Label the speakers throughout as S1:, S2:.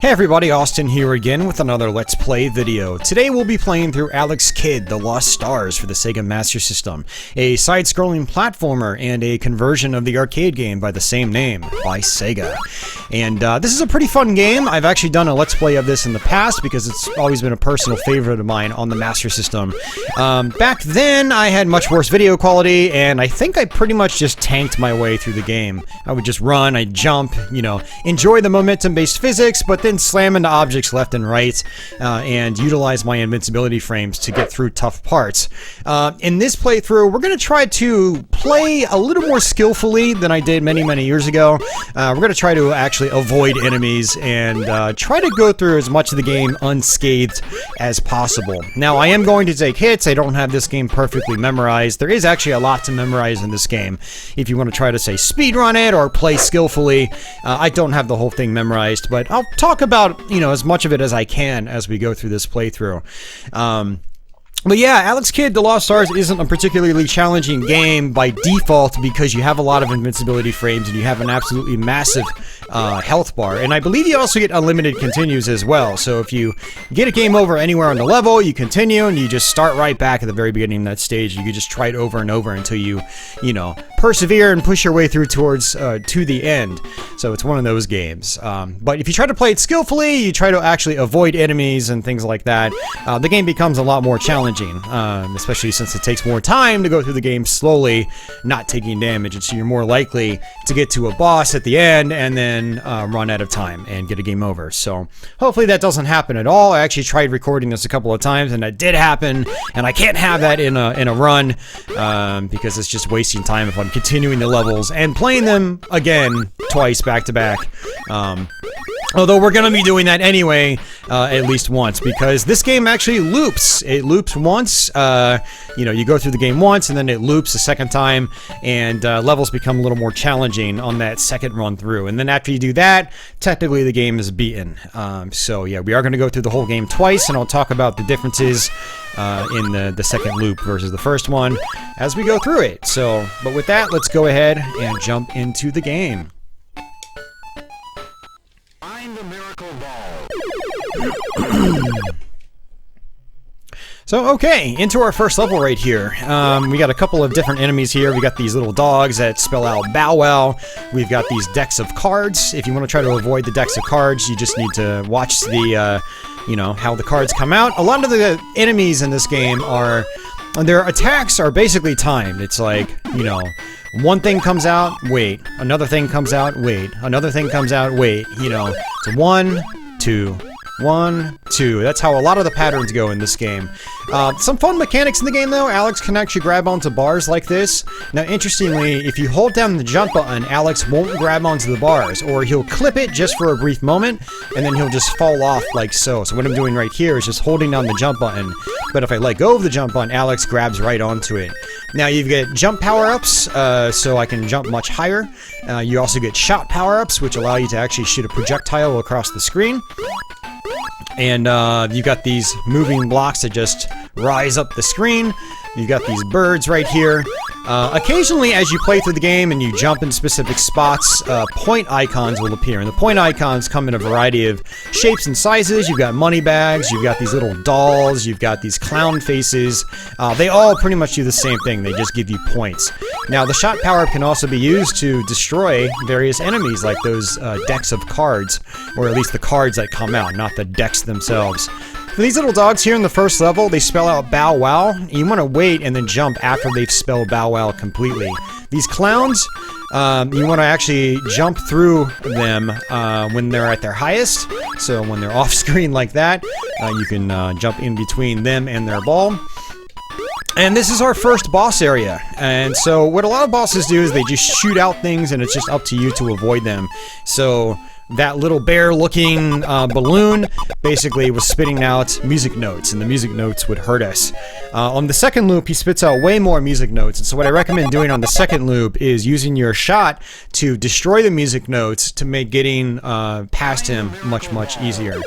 S1: Hey everybody, Austin here again with another Let's Play video. Today we'll be playing through Alex Kidd: The Lost Stars for the Sega Master System, a side-scrolling platformer and a conversion of the arcade game by the same name, by Sega. And this is a pretty fun game. I've actually done a Let's Play of this in the past because it's always been a personal favorite of mine on the Master System. Back then I had much worse video quality, and I think I pretty much just tanked my way through the game. I would just run, I'd jump, enjoy the momentum-based physics, but then slam into objects left and right, and utilize my invincibility frames to get through tough parts. In this playthrough, we're going to try to play a little more skillfully than I did many years ago. We're going to try to actually avoid enemies and try to go through as much of the game unscathed as possible. Now, I am going to take hits. I don't have this game perfectly memorized. There is actually a lot to memorize in this game. If you want to try to say speedrun it or play skillfully, I don't have the whole thing memorized, but I'll talk about, as much of it as I can as we go through this playthrough. But yeah, Alex Kidd: The Lost Stars isn't a particularly challenging game by default because you have a lot of invincibility frames and you have an absolutely massive health bar. And I believe you also get unlimited continues as well. So if you get a game over anywhere on the level, you continue and you just start right back at the very beginning of that stage. You can just try it over and over until you, persevere and push your way through towards to the end. So it's one of those games. But if you try to play it skillfully, you try to actually avoid enemies and things like that, the game becomes a lot more challenging. Especially since it takes more time to go through the game slowly, not taking damage, and so you're more likely to get to a boss at the end and then run out of time and get a game over. So hopefully that doesn't happen at all. I actually tried recording this a couple of times and that did happen, and I can't have that in a run because it's just wasting time if I'm continuing the levels and playing them again twice back to back. Although we're going to be doing that anyway, at least once, because this game actually loops. It loops once, you go through the game once, and then it loops a second time, and levels become a little more challenging on that second run through. And then after you do that, technically the game is beaten. So yeah, we are going to go through the whole game twice, and I'll talk about the differences in the second loop versus the first one as we go through it. So, but with that, let's go ahead and jump into the game.
S2: The miracle ball.
S1: So, okay, into our first level right here. We got a couple of different enemies here. We got these little dogs that spell out Bow Wow. We've got these decks of cards. If you want to try to avoid the decks of cards, you just need to watch the, how the cards come out. A lot of the enemies in this game their attacks are basically timed. It's like, one thing comes out, wait. Another thing comes out, wait. Another thing comes out, wait. It's 1, 2, 1, 2. That's how a lot of the patterns go in this game. Some fun mechanics in the game, though. Alex can actually grab onto bars like this. Now, interestingly, if you hold down the jump button, Alex won't grab onto the bars, or he'll clip it just for a brief moment, and then he'll just fall off like so. So what I'm doing right here is just holding down the jump button, but if I let go of the jump button, Alex grabs right onto it. Now, you get jump power-ups, so I can jump much higher. You also get shot power-ups, which allow you to actually shoot a projectile across the screen. And you got these moving blocks that just rise up the screen. You got these birds right here. Occasionally, as you play through the game and you jump in specific spots, point icons will appear. And the point icons come in a variety of shapes and sizes. You've got money bags, you've got these little dolls, you've got these clown faces. They all pretty much do the same thing. They just give you points. Now, the shot power-up can also be used to destroy various enemies, like those decks of cards, or at least the cards that come out, not the decks themselves. For these little dogs here in the first level, they spell out Bow Wow. You want to wait and then jump after they've spelled Bow Wow completely. These clowns, you want to actually jump through them when they're at their highest. So when they're off screen like that, you can jump in between them and their ball. And this is our first boss area. And so what a lot of bosses do is they just shoot out things and it's just up to you to avoid them. So that little bear-looking balloon basically was spitting out music notes, and the music notes would hurt us. On the second loop, he spits out way more music notes, and so what I recommend doing on the second loop is using your shot to destroy the music notes to make getting past him much easier.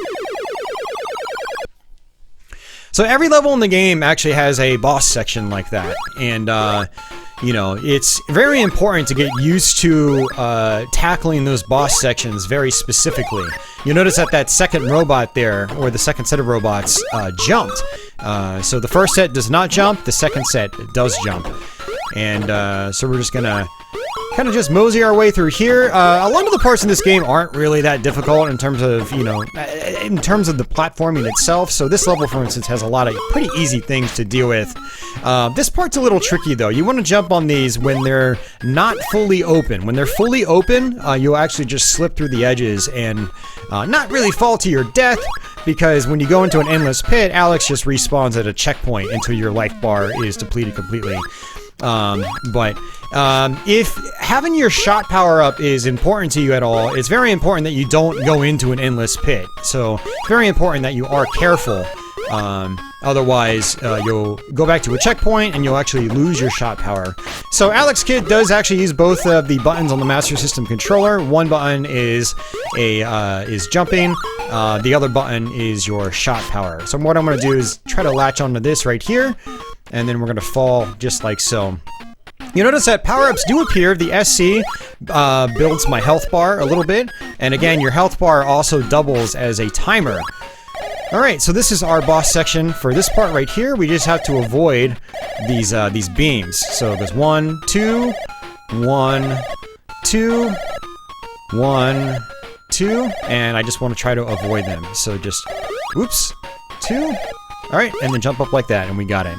S1: So every level in the game actually has a boss section like that, and you know, it's very important to get used to tackling those boss sections very specifically. You notice that that second robot there, or the second set of robots, jumped. So the first set does not jump, the second set does jump. And so we're just gonna kind of just mosey our way through here. A lot of the parts in this game aren't really that difficult in terms of, you know, in terms of the platforming itself. So this level, for instance, has a lot of pretty easy things to deal with. This part's a little tricky, though. You want to jump on these when they're not fully open. When they're fully open, you'll actually just slip through the edges and not really fall to your death, because when you go into an endless pit, Alex just respawns at a checkpoint until your life bar is depleted completely. If having your shot power up is important to you at all, it's very important that you don't go into an endless pit. So, very important that you are careful. Otherwise, you'll go back to a checkpoint and you'll actually lose your shot power. So, Alex Kidd does actually use both of the buttons on the Master System controller. One button is jumping. The other button is your shot power. So, what I'm going to do is try to latch onto this right here, and then we're going to fall just like so. You notice that power-ups do appear. The SC builds my health bar a little bit, and again, your health bar also doubles as a timer. Alright, so this is our boss section. For this part right here, we just have to avoid these beams. So there's 1, 2, 1, 2, 1, 2, and I just want to try to avoid them. So just, whoops, 2, alright, and then jump up like that, and we got it.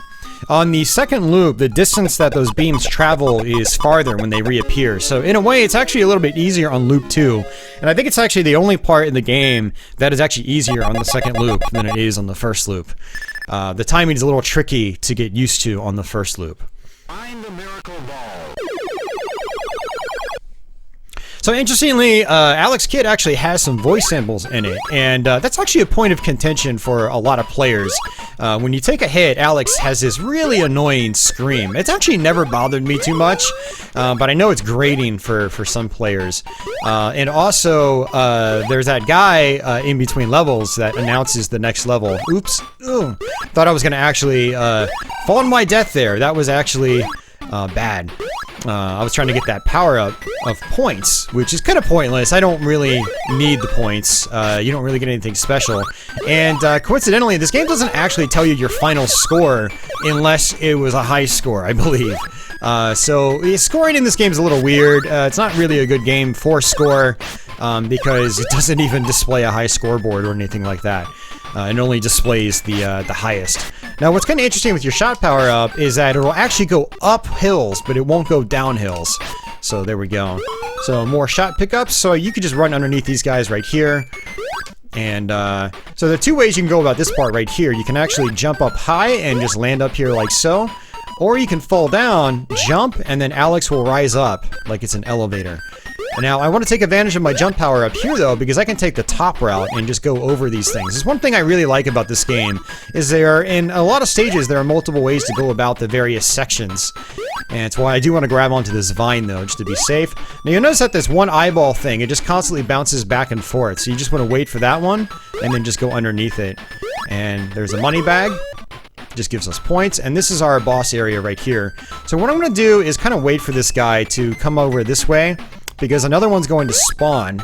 S1: On the second loop, the distance that those beams travel is farther when they reappear. So in a way, it's actually a little bit easier on loop 2. And I think it's actually the only part in the game that is actually easier on the second loop than it is on the first loop. The timing is a little tricky to get used to on the first loop.
S2: Find the miracle ball.
S1: So interestingly, Alex Kidd actually has some voice samples in it, and that's actually a point of contention for a lot of players. When you take a hit, Alex has this really annoying scream. It's actually never bothered me too much, but I know it's grating for some players. And also, there's that guy in between levels that announces the next level. Oops. Ooh. Thought I was going to actually fall to my death there. That was actually bad. I was trying to get that power up of points, which is kind of pointless. I don't really need the points. You don't really get anything special. And coincidentally, this game doesn't actually tell you your final score unless it was a high score, I believe. So scoring in this game is a little weird. It's not really a good game for score because it doesn't even display a high scoreboard or anything like that. It only displays the highest. Now, what's kind of interesting with your shot power up is that it'll actually go up hills, but it won't go down hills. So there we go. So more shot pickups. So you could just run underneath these guys right here. And so there are two ways you can go about this part right here. You can actually jump up high and just land up here like so. Or you can fall down, jump, and then Alex will rise up like it's an elevator. Now, I want to take advantage of my jump power up here, though, because I can take the top route and just go over these things. There's one thing I really like about this game, is in a lot of stages, there are multiple ways to go about the various sections. And it's why I do want to grab onto this vine, though, just to be safe. Now, you'll notice that this one eyeball thing, it just constantly bounces back and forth. So you just want to wait for that one, and then just go underneath it. And there's a money bag. Just gives us points, and this is our boss area right here. So what I'm going to do is kind of wait for this guy to come over this way, because another one's going to spawn,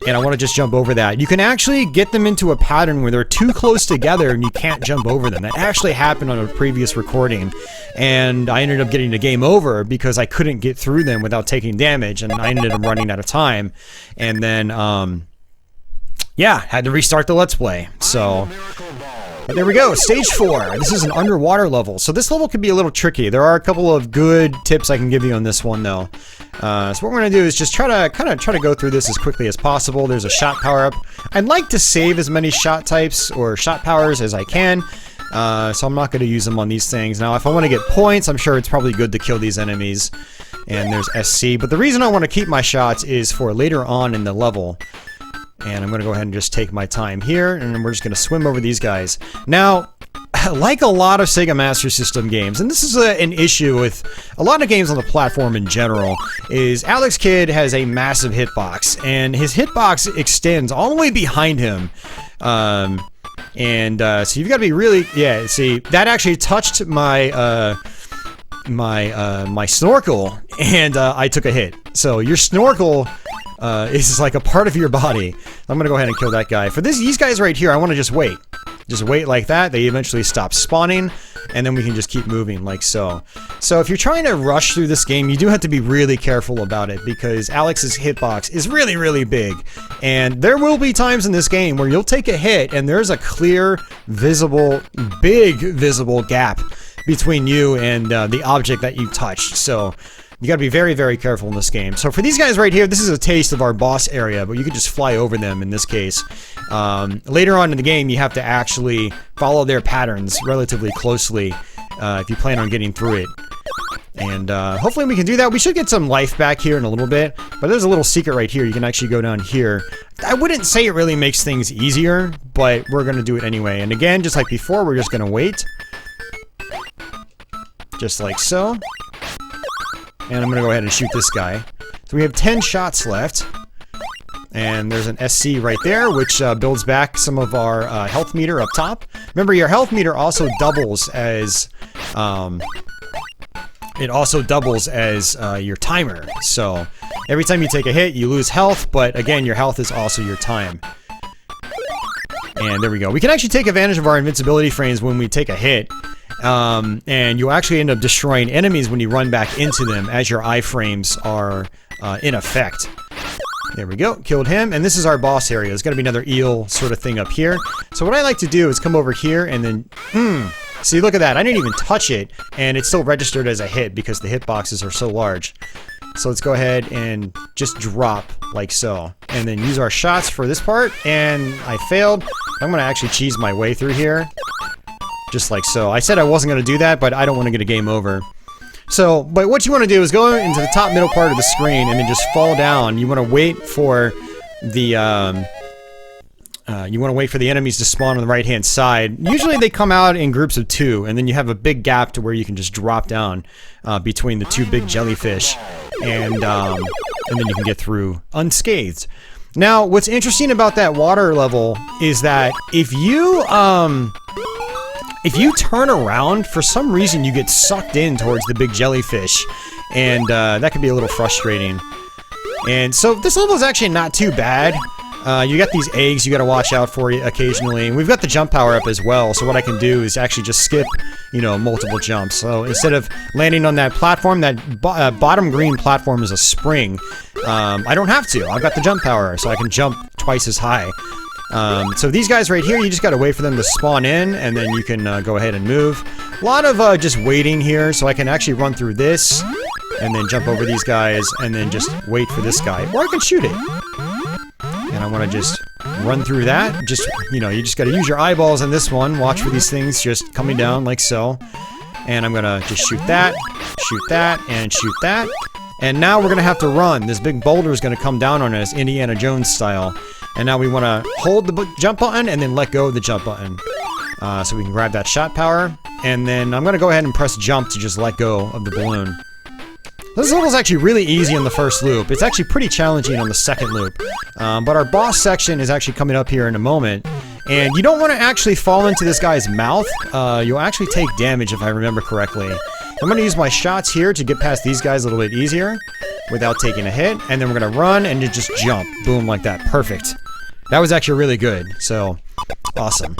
S1: and I want to just jump over that. You can actually get them into a pattern where they're too close together and you can't jump over them. That actually happened on a previous recording, and I ended up getting a game over because I couldn't get through them without taking damage, and I ended up running out of time, and then, yeah, had to restart the Let's Play, so... But there we go, stage 4. This is an underwater level. So this level can be a little tricky. There are a couple of good tips I can give you on this one, though. So what we're gonna do is just try to go through this as quickly as possible. There's a shot power up. I'd like to save as many shot types or shot powers as I can. So I'm not gonna use them on these things. Now, if I want to get points, I'm sure it's probably good to kill these enemies. And there's SC. But the reason I want to keep my shots is for later on in the level. And I'm going to go ahead and just take my time here, and then we're just going to swim over these guys. Now, like a lot of Sega Master System games, and this is an issue with a lot of games on the platform in general, is Alex Kidd has a massive hitbox, and his hitbox extends all the way behind him. So you've got to be really... Yeah, see, that actually touched my... my snorkel, and I took a hit. So your snorkel is like a part of your body. I'm gonna go ahead and kill that guy. For these guys right here, I want to just wait. Just wait like that. They eventually stop spawning, and then we can just keep moving like so. So if you're trying to rush through this game, you do have to be really careful about it because Alex's hitbox is really, really big. And there will be times in this game where you'll take a hit and there's a clear, visible, big visible gap between you and the object that you touched. So you gotta be very, very careful in this game. So for these guys right here, this is a taste of our boss area, but you can just fly over them in this case. Later on in the game, you have to actually follow their patterns relatively closely if you plan on getting through it. And hopefully we can do that. We should get some life back here in a little bit, but there's a little secret right here. You can actually go down here. I wouldn't say it really makes things easier, but we're gonna do it anyway. And again, just like before, we're just gonna wait. Just like so. And I'm gonna go ahead and shoot this guy. So we have 10 shots left. And there's an SC right there, which builds back some of our health meter up top. Remember, your health meter also doubles as... it also doubles as your timer. So every time you take a hit, you lose health, but again, your health is also your time. And there we go. We can actually take advantage of our invincibility frames when we take a hit. And you'll actually end up destroying enemies when you run back into them as your iframes are in effect. There we go, killed him, and this is our boss area. There's gotta be another eel sort of thing up here. So what I like to do is come over here and then, see, look at that, I didn't even touch it, and it's still registered as a hit because the hitboxes are so large. So let's go ahead and just drop like so, and then use our shots for this part, and I failed. I'm gonna actually cheese my way through here. Just like so. I said I wasn't going to do that, but I don't want to get a game over. So, but what you want to do is go into the top middle part of the screen and then just fall down. You want to wait for the enemies to spawn on the right-hand side. Usually they come out in groups of 2, and then you have a big gap to where you can just drop down between the 2 big jellyfish, and then you can get through unscathed. Now, what's interesting about that water level is that if you turn around, for some reason you get sucked in towards the big jellyfish, and that can be a little frustrating. And so this level is actually not too bad. You got these eggs you gotta watch out for occasionally. And we've got the jump power up as well, so what I can do is actually just skip, you know, multiple jumps. So instead of landing on that platform, that bottom green platform is a spring. I don't have to. I've got the jump power, so I can jump twice as high. So these guys right here, you just gotta wait for them to spawn in, and then you can go ahead and move. A lot of just waiting here, so I can actually run through this, and then jump over these guys, and then just wait for this guy. Or I can shoot it. And I want to just run through that. Just, you know, you just gotta use your eyeballs on this one. Watch for these things just coming down like so. And I'm gonna just shoot that, and shoot that. And now we're gonna have to run. This big boulder is gonna come down on us, Indiana Jones style. And now we want to hold the jump button and then let go of the jump button. So we can grab that shot power. And then I'm going to go ahead and press jump to just let go of the balloon. This level is actually really easy on the first loop. It's actually pretty challenging on the second loop. But our boss section is actually coming up here in a moment. And you don't want to actually fall into this guy's mouth. You'll actually take damage if I remember correctly. I'm going to use my shots here to get past these guys a little bit easier without taking a hit. And then we're going to run and just jump. Boom, like that. Perfect. That was actually really good, so awesome.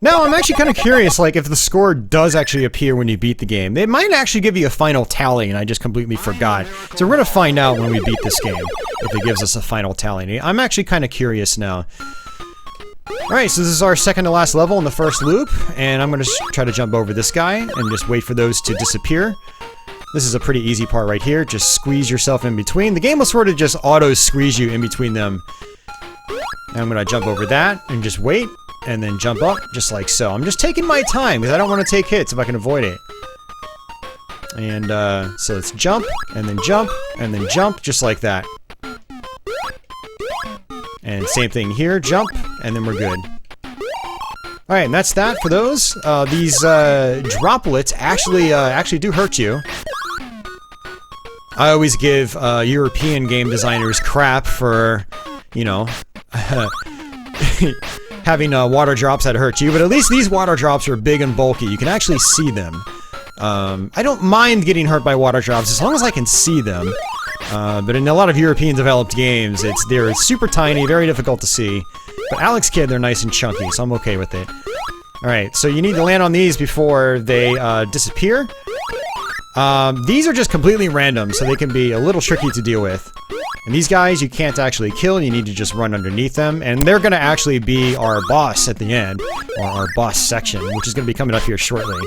S1: Now, I'm actually kind of curious, like, if the score does actually appear when you beat the game. It might actually give you a final tally, and I just completely forgot. So we're going to find out when we beat this game, if it gives us a final tally. I'm actually kind of curious now. Alright, so this is our second to last level in the first loop, and I'm going to try to jump over this guy and just wait for those to disappear. This is a pretty easy part right here. Just squeeze yourself in between. The game will sort of just auto-squeeze you in between them. And I'm going to jump over that and just wait. And then jump up, just like so. I'm just taking my time because I don't want to take hits if I can avoid it. And so let's jump, and then jump, and then jump, just like that. And same thing here, jump, and then we're good. Alright, and that's that for those. These droplets actually do hurt you. I always give European game designers crap for, you know, having water drops that hurt you, but at least these water drops are big and bulky. You can actually see them. I don't mind getting hurt by water drops as long as I can see them. But in a lot of European developed games, they're super tiny, very difficult to see. But Alex Kidd, they're nice and chunky, so I'm okay with it. Alright, so you need to land on these before they disappear. These are just completely random, so they can be a little tricky to deal with. And these guys you can't actually kill, you need to just run underneath them. And they're going to actually be our boss at the end, or our boss section, which is going to be coming up here shortly.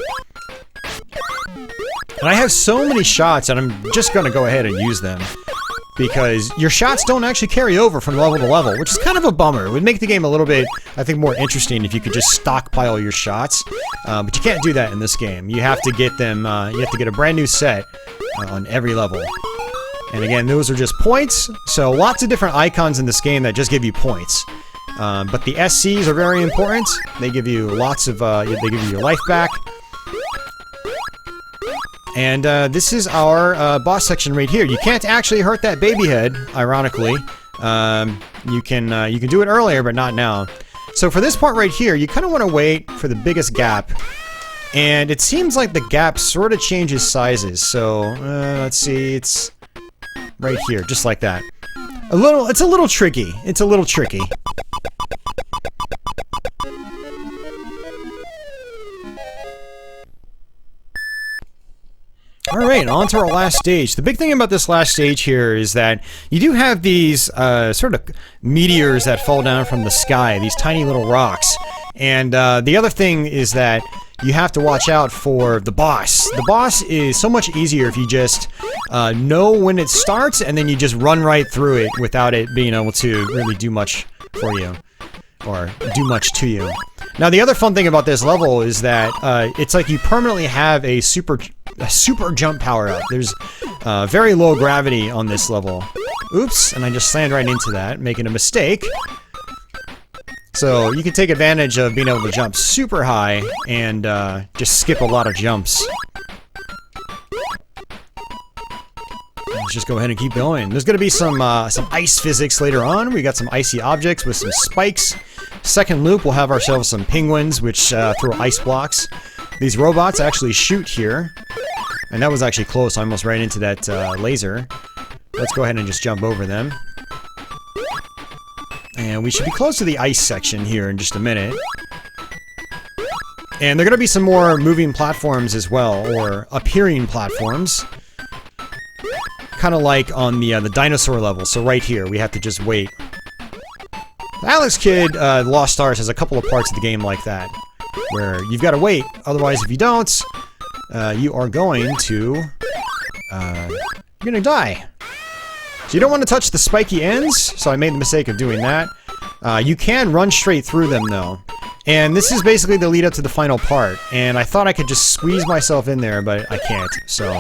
S1: And I have so many shots, and I'm just going to go ahead and use them. Because your shots don't actually carry over from level to level, which is kind of a bummer. It would make the game a little bit, I think, more interesting if you could just stockpile your shots. But you can't do that in this game. You have to get them, you have to get a brand new set on every level. And again, those are just points. So lots of different icons in this game that just give you points. But the SCs are very important. They give you lots of, they give you your life back. And this is our boss section right here. You can't actually hurt that baby head, ironically. You can do it earlier, but not now. So for this part right here, you kind of want to wait for the biggest gap. And it seems like the gap sort of changes sizes. So let's see, it's right here, just like that. It's a little tricky. It's a little tricky. Alright, on to our last stage. The big thing about this last stage here is that you do have these sort of meteors that fall down from the sky, these tiny little rocks. And the other thing is that you have to watch out for the boss. The boss is so much easier if you just know when it starts and then you just run right through it without it being able to really do much for you. Or do much to you. Now the other fun thing about this level is that it's like you permanently have a super jump power up. There's very low gravity on this level. Oops, and I just slammed right into that, making a mistake. So you can take advantage of being able to jump super high and just skip a lot of jumps. Let's just go ahead and keep going. There's going to be some ice physics later on. We got some icy objects with some spikes. Second loop, we'll have ourselves some penguins, which throw ice blocks. These robots actually shoot here. And that was actually close. I almost ran into that laser. Let's go ahead and just jump over them. And we should be close to the ice section here in just a minute. And there are going to be some more moving platforms as well, or appearing platforms. Kind of like on the dinosaur level. So right here, we have to just wait. Alex Kidd, Lost Stars has a couple of parts of the game like that, where you've got to wait. Otherwise, if you don't, you are going to die. So you don't want to touch the spiky ends. So I made the mistake of doing that. You can run straight through them though. And this is basically the lead up to the final part. And I thought I could just squeeze myself in there, but I can't. So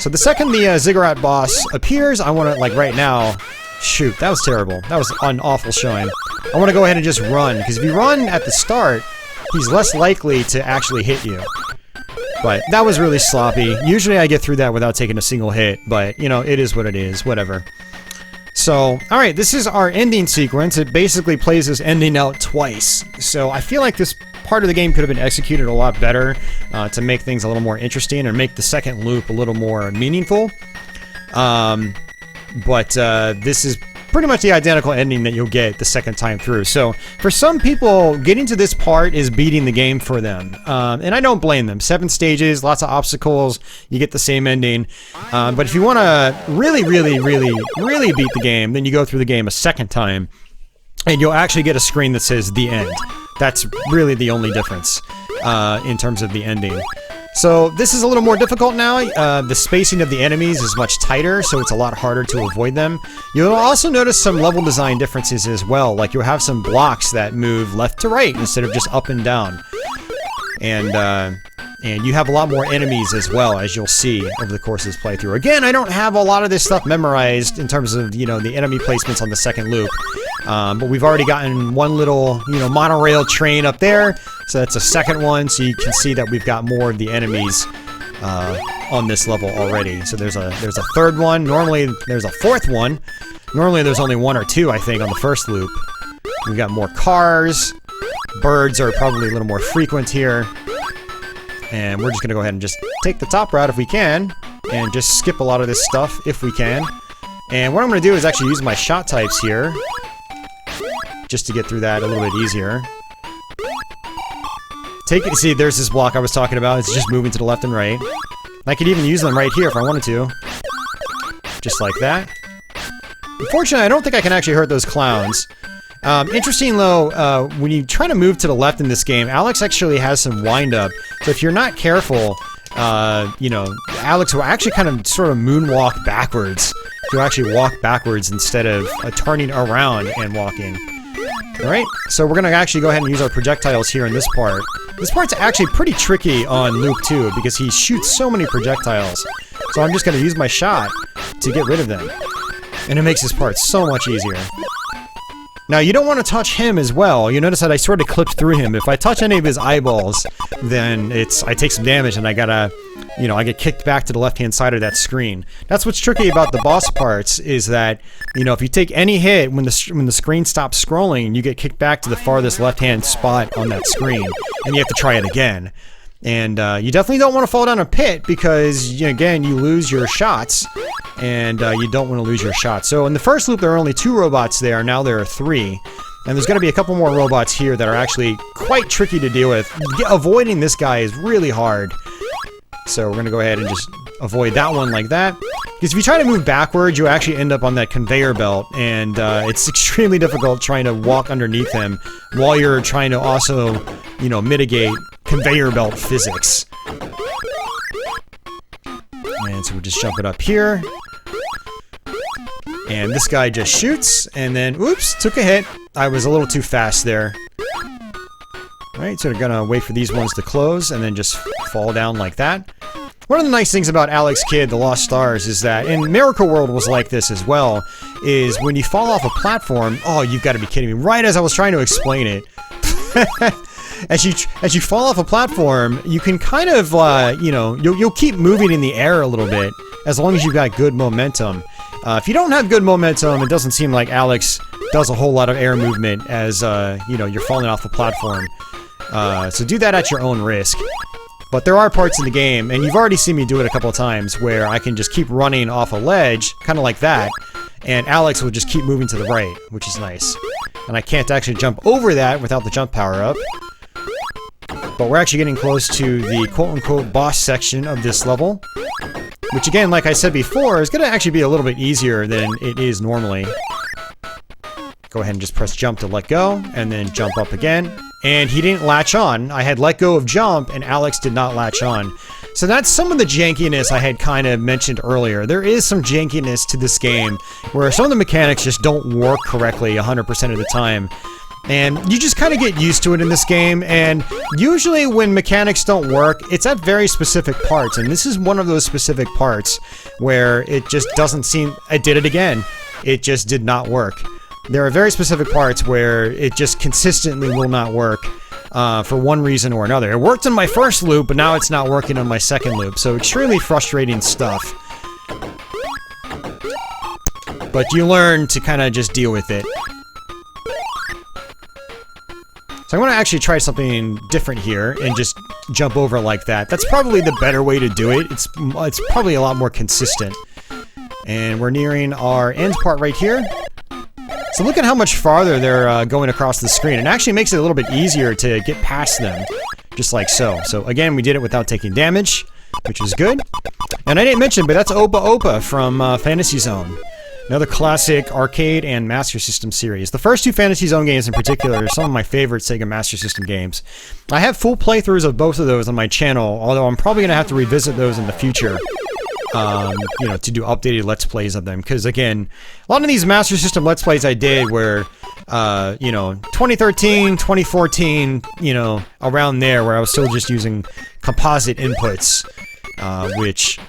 S1: the second the ziggurat boss appears, I want to, like right now... Shoot, that was terrible. That was an awful showing. I want to go ahead and just run, because if you run at the start, he's less likely to actually hit you. But that was really sloppy. Usually I get through that without taking a single hit, but, you know, it is what it is. Whatever. So, alright, this is our ending sequence. It basically plays this ending out twice. So I feel like this part of the game could have been executed a lot better to make things a little more interesting and make the second loop a little more meaningful. But this is pretty much the identical ending that you'll get the second time through. So for some people, getting to this part is beating the game for them. And I don't blame them. 7 stages, lots of obstacles, you get the same ending. But if you want to really beat the game, then you go through the game a second time. And you'll actually get a screen that says the end. That's really the only difference in terms of the ending. So this is a little more difficult now. The spacing of the enemies is much tighter, so it's a lot harder to avoid them. You'll also notice some level design differences as well. Like you'll have some blocks that move left to right instead of just up and down. And you have a lot more enemies as well, as you'll see over the course of this playthrough. Again, I don't have a lot of this stuff memorized in terms of, you know, the enemy placements on the second loop. But we've already gotten one little, you know, monorail train up there. So that's a second one, so you can see that we've got more of the enemies on this level already. So there's a third one. Normally there's a fourth one. Normally there's only 1 or 2, I think, on the first loop. We've got more cars. Birds are probably a little more frequent here. And we're just going to go ahead and just take the top route if we can. And just skip a lot of this stuff if we can. And what I'm going to do is actually use my shot types here. Just to get through that a little bit easier. Take it. See, there's this block I was talking about. It's just moving to the left and right. I could even use them right here if I wanted to. Just like that. Unfortunately, I don't think I can actually hurt those clowns. Interesting though, when you try to move to the left in this game, Alex actually has some wind-up. So if you're not careful, you know, Alex will actually kind of sort of moonwalk backwards. He'll actually walk backwards instead of turning around and walking. Alright, so we're going to actually go ahead and use our projectiles here in this part. This part's actually pretty tricky on Loop 2 because he shoots so many projectiles. So I'm just going to use my shot to get rid of them. And it makes this part so much easier. Now, you don't want to touch him as well. You notice that I sort of clipped through him. If I touch any of his eyeballs, then I take some damage and I gotta, you know, I get kicked back to the left-hand side of that screen. That's what's tricky about the boss parts, is that, you know, if you take any hit when the screen stops scrolling, you get kicked back to the farthest left-hand spot on that screen, and you have to try it again. And you definitely don't want to fall down a pit because, you know, again, you lose your shots, and you don't want to lose your shots. So in the first loop, there are only 2 robots there. Now there are 3. And there's going to be a couple more robots here that are actually quite tricky to deal with. Avoiding this guy is really hard. So we're going to go ahead and just avoid that one like that. Because if you try to move backwards, you actually end up on that conveyor belt, and it's extremely difficult trying to walk underneath him while you're trying to also, you know, mitigate conveyor belt physics. And so we'll just jump it up here. And this guy just shoots, and then, oops, took a hit. I was a little too fast there. Alright, so we're gonna wait for these ones to close, and then just fall down like that. One of the nice things about Alex Kidd, The Lost Stars, is that, and Miracle World was like this as well, is when you fall off a platform, oh, you've got to be kidding me, right as I was trying to explain it. As you fall off a platform, you can kind of, you know, you'll keep moving in the air a little bit, as long as you've got good momentum. If you don't have good momentum, it doesn't seem like Alex does a whole lot of air movement as, you know, you're falling off the platform. So do that at your own risk. But there are parts in the game, and you've already seen me do it a couple of times, where I can just keep running off a ledge, kind of like that, and Alex will just keep moving to the right, which is nice. And I can't actually jump over that without the jump power-up. But we're actually getting close to the quote-unquote boss section of this level. Which again, like I said before, is going to actually be a little bit easier than it is normally. Go ahead and just press jump to let go, and then jump up again. And he didn't latch on. I had let go of jump, and Alex did not latch on. So that's some of the jankiness I had kind of mentioned earlier. There is some jankiness to this game, where some of the mechanics just don't work correctly 100% of the time. And you just kind of get used to it in this game, and usually when mechanics don't work, it's at very specific parts, and this is one of those specific parts where it just doesn't seem... I did it again. It just did not work. There are very specific parts where it just consistently will not work for one reason or another. It worked in my first loop, but now it's not working on my second loop, so extremely frustrating stuff. But you learn to kind of just deal with it. So I'm going to actually try something different here and just jump over like that. That's probably the better way to do it. It's probably a lot more consistent. And we're nearing our end part right here. So look at how much farther they're going across the screen. It actually makes it a little bit easier to get past them, just like so. So again, we did it without taking damage, which is good. And I didn't mention, but that's Opa Opa from Fantasy Zone. Another classic arcade and Master System series. The first 2 Fantasy Zone games in particular are some of my favorite Sega Master System games. I have full playthroughs of both of those on my channel, although I'm probably going to have to revisit those in the future. You know, to do updated Let's Plays of them. Because again, a lot of these Master System Let's Plays I did were, you know, 2013, 2014, you know, around there, where I was still just using composite inputs, which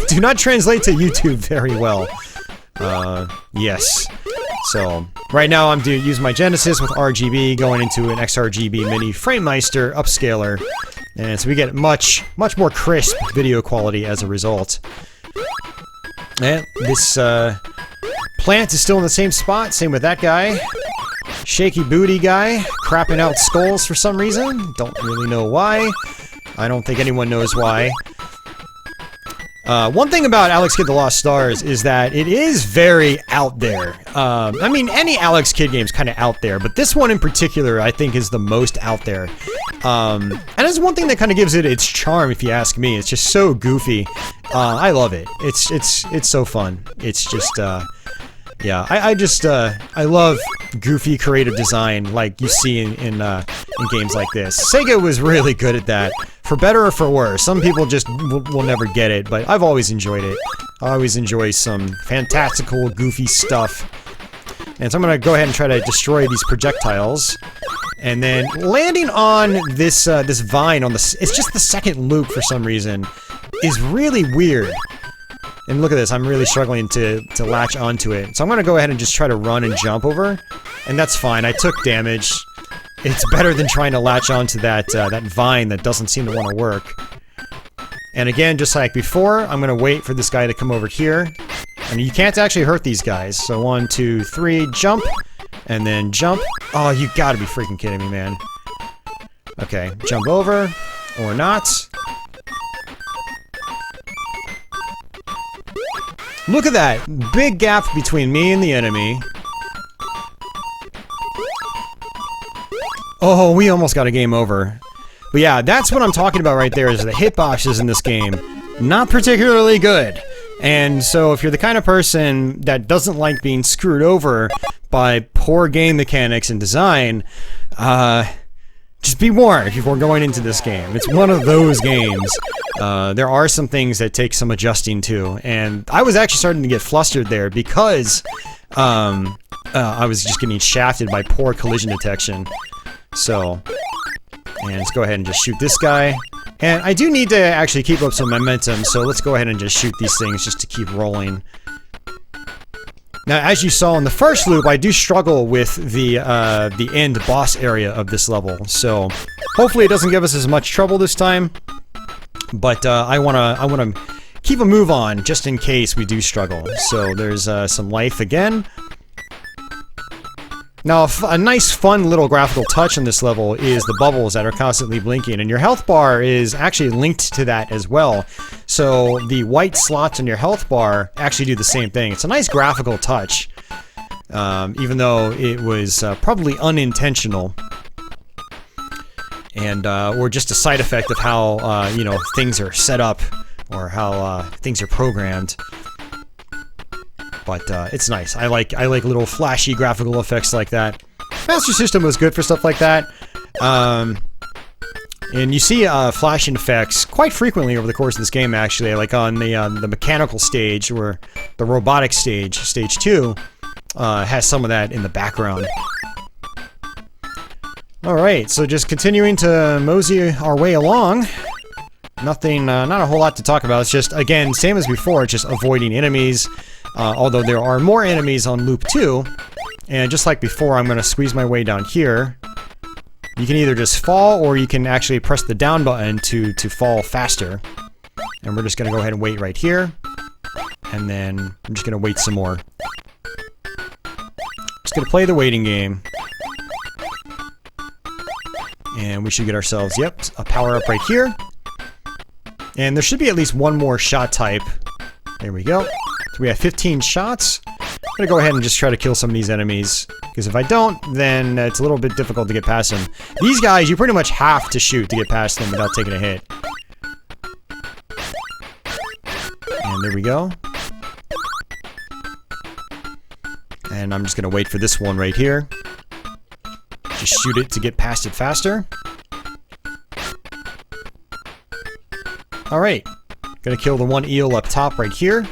S1: do not translate to YouTube very well. Yes. So, right now I'm using my Genesis with RGB, going into an XRGB Mini FrameMeister upscaler, and so we get much more crisp video quality as a result. And this, plant is still in the same spot, same with that guy. shaky booty guy, crapping out skulls for some reason. Don't really know why. I don't think anyone knows why. One thing about Alex Kidd The Lost Stars is that it is very out there. I mean, any Alex Kidd game is kind of out there, but this one in particular I think is the most out there. And it's one thing that kind of gives it its charm, if you ask me. It's just so goofy. I love it. It's so fun. It's just, yeah, I love goofy creative design like you see in games like this. Sega was really good at that, for better or for worse. Some people just will never get it, but I've always enjoyed it. I always enjoy some fantastical, goofy stuff. And so I'm gonna go ahead and try to destroy these projectiles. And then landing on this this vine on the, it's just the second loop for some reason, is really weird. And look at this, I'm really struggling to latch onto it. So I'm gonna go ahead and just try to run and jump over. And that's fine, I took damage. It's better than trying to latch onto that, that vine that doesn't seem to want to work. And again, just like before, I'm gonna wait for this guy to come over here. And you can't actually hurt these guys. So 1, 2, 3, jump. And then jump. Oh, you gotta be freaking kidding me, man. Okay, jump over. Or not. Look at that! Big gap between me and the enemy. Oh, we almost got a game over. But yeah, that's what I'm talking about right there, is the hitboxes in this game. Not particularly good. And so if you're the kind of person that doesn't like being screwed over by poor game mechanics and design, just be warned before going into this game. It's one of those games. There are some things that take some adjusting to, and I was actually starting to get flustered there because I was just getting shafted by poor collision detection. So, and let's go ahead and just shoot this guy. And I do need to actually keep up some momentum, so let's go ahead and just shoot these things just to keep rolling. Now, as you saw in the first loop, I do struggle with the end boss area of this level, so hopefully it doesn't give us as much trouble this time. But I wanna keep a move on just in case we do struggle. So there's some life again. Now, a nice, fun little graphical touch on this level is the bubbles that are constantly blinking, and your health bar is actually linked to that as well. So the white slots on your health bar actually do the same thing. It's a nice graphical touch, even though it was probably unintentional, and or just a side effect of how you know, things are set up or how things are programmed. But it's nice. I like little flashy graphical effects like that. Master System was good for stuff like that. And you see flashing effects quite frequently over the course of this game, actually. Like on the mechanical stage, or the robotic stage, stage 2, has some of that in the background. Alright, so just continuing to mosey our way along. Nothing, not a whole lot to talk about. It's just, again, same as before, just avoiding enemies. Although there are more enemies on loop 2, and just like before, I'm going to squeeze my way down here. You can either just fall, or you can actually press the down button to fall faster. And we're just going to go ahead and wait right here. And then I'm just going to wait some more. Just going to play the waiting game. And we should get ourselves, yep, a power-up right here. And there should be at least one more shot type. There we go. So we have 15 shots. I'm gonna go ahead and just try to kill some of these enemies, because if I don't, then it's a little bit difficult to get past them. These guys, you pretty much have to shoot to get past them without taking a hit. And there we go. And I'm just gonna wait for this one right here. Just shoot it to get past it faster. Alright. Gonna kill the one eel up top right here.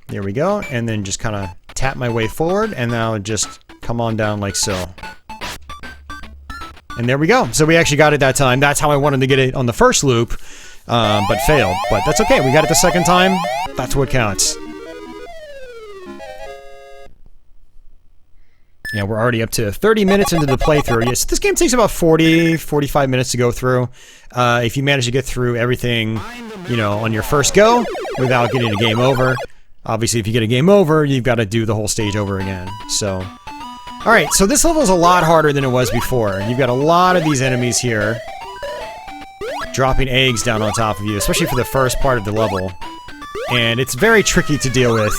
S1: There we go, and then just kind of tap my way forward, and now just come on down like so. And there we go. So we actually got it that time. That's how I wanted to get it on the first loop, but failed. But that's okay, we got it the second time. That's what counts. Yeah, we're already up to 30 minutes into the playthrough. Yes, this game takes about 45 minutes to go through. If you manage to get through everything, you know, on your first go, without getting a game over. Obviously, if you get a game over, you've got to do the whole stage over again. So, Alright, so this level is a lot harder than it was before. You've got a lot of these enemies here dropping eggs down on top of you, especially for the first part of the level. And it's very tricky to deal with.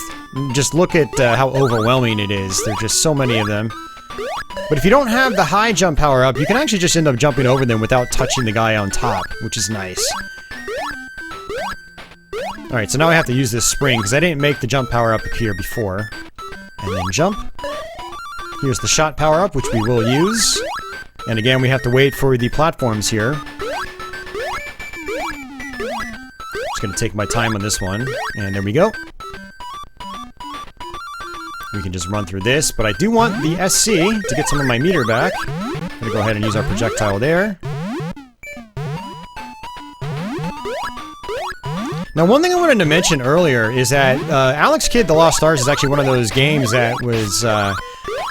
S1: Just look at how overwhelming it is. There are just so many of them. But if you don't have the high jump power up, you can actually just end up jumping over them without touching the guy on top, which is nice. Alright, so now I have to use this spring, because I didn't make the jump power up appear before. And then jump. Here's the shot power up, which we will use. And again, we have to wait for the platforms here. Just gonna take my time on this one. And there we go. We can just run through this, but I do want the SC to get some of my meter back. I'm gonna go ahead and use our projectile there. Now, one thing I wanted to mention earlier is that Alex Kidd The Lost Stars is actually one of those games that was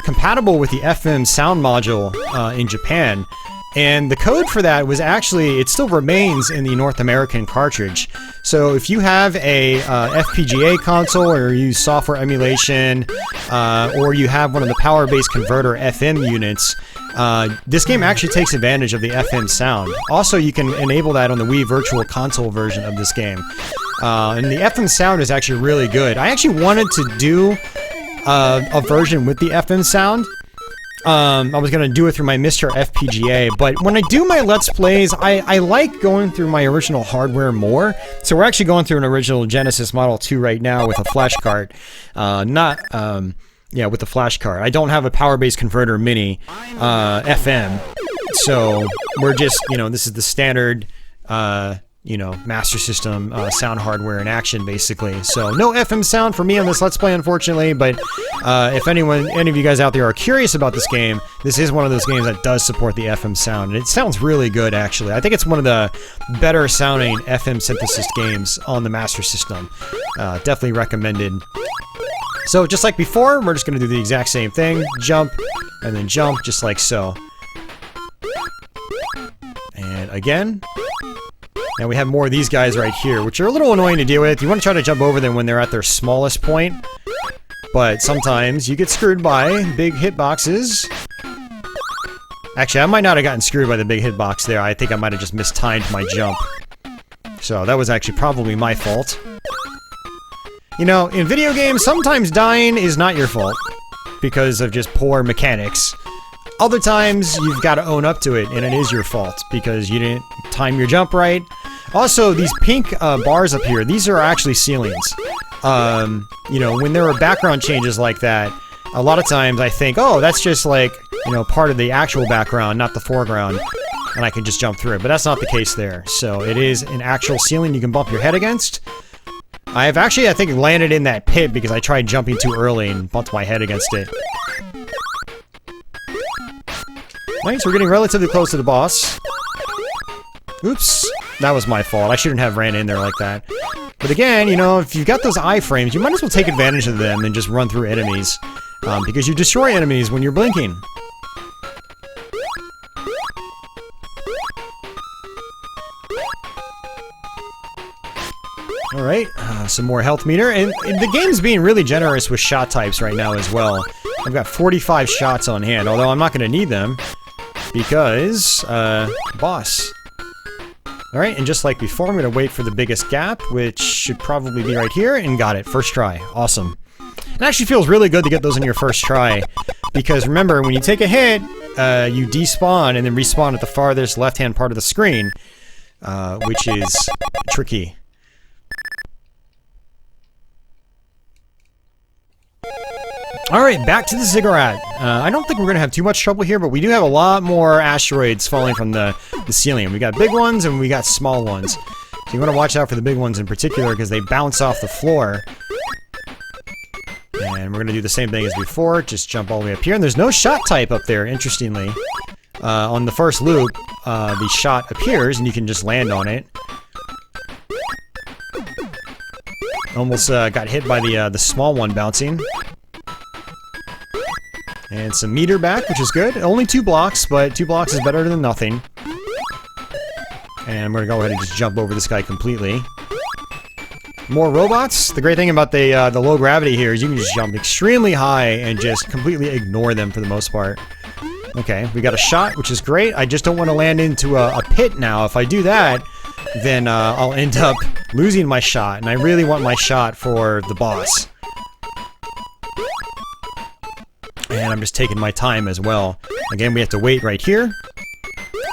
S1: compatible with the FM sound module in Japan. And the code for that was actually, it still remains in the North American cartridge. So if you have a FPGA console or you use software emulation, or you have one of the power-based converter FM units, this game actually takes advantage of the FM sound. Also, you can enable that on the Wii Virtual Console version of this game. And the FM sound is actually really good. I actually wanted to do a version with the FM sound. I was gonna do it through my Mr. FPGA, but when I do my Let's Plays, I like going through my original hardware more. So we're actually going through an original Genesis Model 2 right now with a flash card. Yeah, with the flash card. I don't have a power-based converter mini FM. So we're just, you know, this is the standard, you know, Master System sound hardware in action, basically. So no FM sound for me on this Let's Play, unfortunately, but if any of you guys out there are curious about this game, this is one of those games that does support the FM sound, and it sounds really good, actually. I think it's one of the better sounding FM synthesis games on the Master System. Definitely recommended. So just like before, we're just going to do the exact same thing. Jump, and then jump, just like so. And again. Now we have more of these guys right here, which are a little annoying to deal with. You want to try to jump over them when they're at their smallest point. But sometimes you get screwed by big hitboxes. Actually, I might not have gotten screwed by the big hitbox there. I think I might have just mistimed my jump. So that was actually probably my fault. You know, in video games, sometimes dying is not your fault because of just poor mechanics. Other times, you've got to own up to it, and it is your fault because you didn't time your jump right. Also, these pink bars up here, these are actually ceilings. You know, when there are background changes like that, a lot of times I think, oh, that's just like, you know, part of the actual background, not the foreground, and I can just jump through it. But that's not the case there. So it is an actual ceiling you can bump your head against. I have actually, I think, landed in that pit because I tried jumping too early and bumped my head against it. Right, so we're getting relatively close to the boss. Oops, that was my fault. I shouldn't have ran in there like that. But again, you know, if you've got those iframes, you might as well take advantage of them and just run through enemies. Because you destroy enemies when you're blinking. Alright, some more health meter. And the game's being really generous with shot types right now as well. I've got 45 shots on hand, although I'm not going to need them. Because, boss. Alright, and just like before, I'm going to wait for the biggest gap, which should probably be right here, and got it. First try. Awesome. It actually feels really good to get those in your first try, because remember, when you take a hit, you despawn and then respawn at the farthest left-hand part of the screen, which is tricky. Alright, back to the ziggurat. I don't think we're going to have too much trouble here, but we do have a lot more asteroids falling from the ceiling. We got big ones and we got small ones. So you want to watch out for the big ones in particular because they bounce off the floor. And we're going to do the same thing as before, just jump all the way up here. And there's no shot type up there, interestingly. On the first loop, the shot appears and you can just land on it. Almost got hit by the small one bouncing. And some meter back, which is good. Only 2 blocks, but 2 blocks is better than nothing. And I'm going to go ahead and just jump over this guy completely. More robots. The great thing about the low gravity here is you can just jump extremely high and just completely ignore them for the most part. Okay, we got a shot, which is great. I just don't want to land into a pit now. If I do that, then I'll end up losing my shot, and I really want my shot for the boss. And I'm just taking my time as well. Again, we have to wait right here.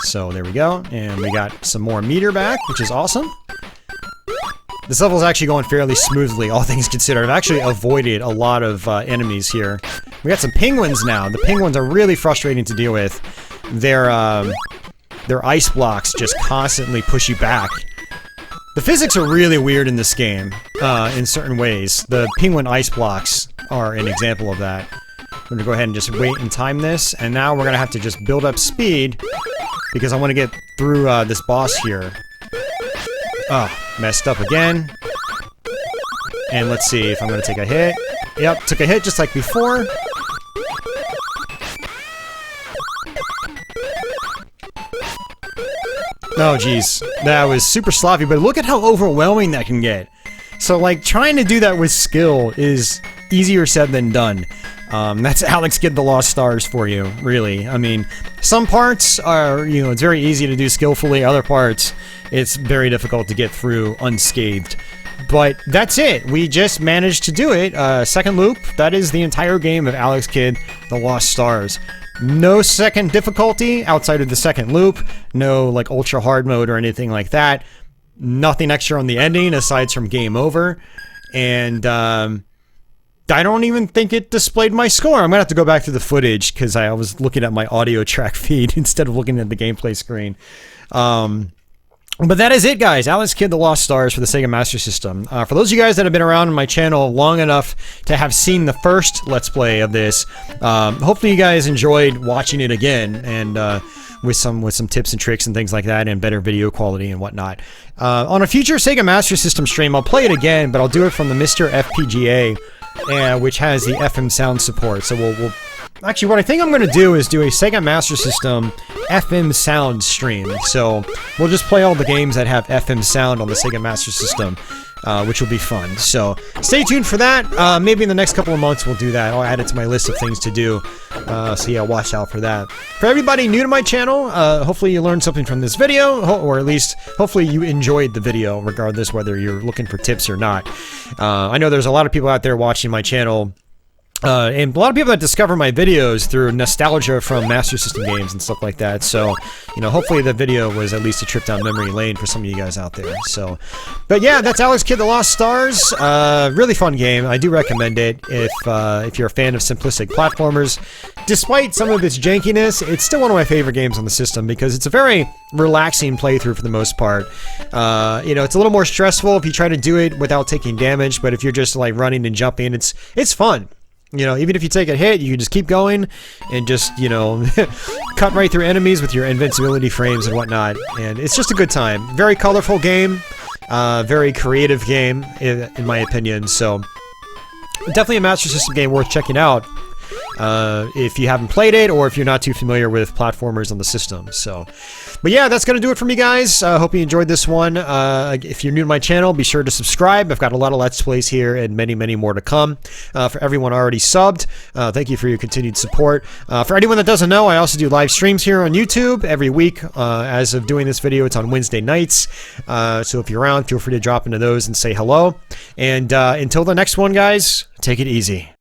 S1: So there we go, and we got some more meter back, which is awesome. This level is actually going fairly smoothly, all things considered. I've actually avoided a lot of enemies here. We got some penguins now. The penguins are really frustrating to deal with. Their ice blocks just constantly push you back. The physics are really weird in this game, in certain ways. The penguin ice blocks are an example of that. I'm gonna go ahead and just wait and time this, and now we're gonna have to just build up speed because I want to get through this boss here. Oh, messed up again. And let's see if I'm gonna take a hit. Yep, took a hit just like before. Oh, geez. That was super sloppy, but look at how overwhelming that can get. So, like, trying to do that with skill is easier said than done. That's Alex Kidd the Lost Stars for you, really. I mean, some parts are, you know, it's very easy to do skillfully. Other parts, it's very difficult to get through unscathed. But that's it. We just managed to do it. Second loop. That is the entire game of Alex Kidd the Lost Stars. No second difficulty outside of the second loop. No, like, ultra hard mode or anything like that. Nothing extra on the ending aside from game over. And, I don't even think it displayed my score. I'm gonna have to go back to the footage because I was looking at my audio track feed instead of looking at the gameplay screen. But that is it, guys. Alex Kidd the Lost Stars for the Sega Master System. For those of you guys that have been around on my channel long enough to have seen the first Let's Play of this, hopefully you guys enjoyed watching it again, and with some tips and tricks and things like that, and better video quality and whatnot. On a future Sega Master System stream, I'll play it again, but I'll do it from the Mr. FPGA, which has the FM sound support. So we'll actually, what I think I'm going to do is do a Sega Master System FM sound stream. So we'll just play all the games that have FM sound on the Sega Master System, which will be fun. So stay tuned for that. Maybe in the next couple of months we'll do that. I'll add it to my list of things to do. So yeah, watch out for that. For everybody new to my channel, hopefully you learned something from this video, or at least hopefully you enjoyed the video, regardless whether you're looking for tips or not. I know there's a lot of people out there watching my channel, and a lot of people that discover my videos through nostalgia from Master System games and stuff like that. So, you know, hopefully the video was at least a trip down memory lane for some of you guys out there. So, but yeah, that's Alex Kidd the Lost Stars. Really fun game. I do recommend it if you're a fan of simplistic platformers. Despite some of its jankiness, it's still one of my favorite games on the system because it's a very relaxing playthrough for the most part. You know, it's a little more stressful if you try to do it without taking damage, but if you're just like running and jumping, it's fun. You know, even if you take a hit, you can just keep going and just, you know, cut right through enemies with your invincibility frames and whatnot. And it's just a good time. Very colorful game. Very creative game, in my opinion. So, definitely a Master System game worth checking out. If you haven't played it, or if you're not too familiar with platformers on the system. So, but yeah, that's gonna do it for me, guys. Hope you enjoyed this one. If you're new to my channel, be sure to subscribe. I've got a lot of Let's Plays here and many, many more to come. For everyone already subbed, thank you for your continued support. For anyone that doesn't know, I also do live streams here on YouTube every week. As of doing this video, it's on Wednesday nights. So if you're around, feel free to drop into those and say hello. And until the next one, guys, take it easy.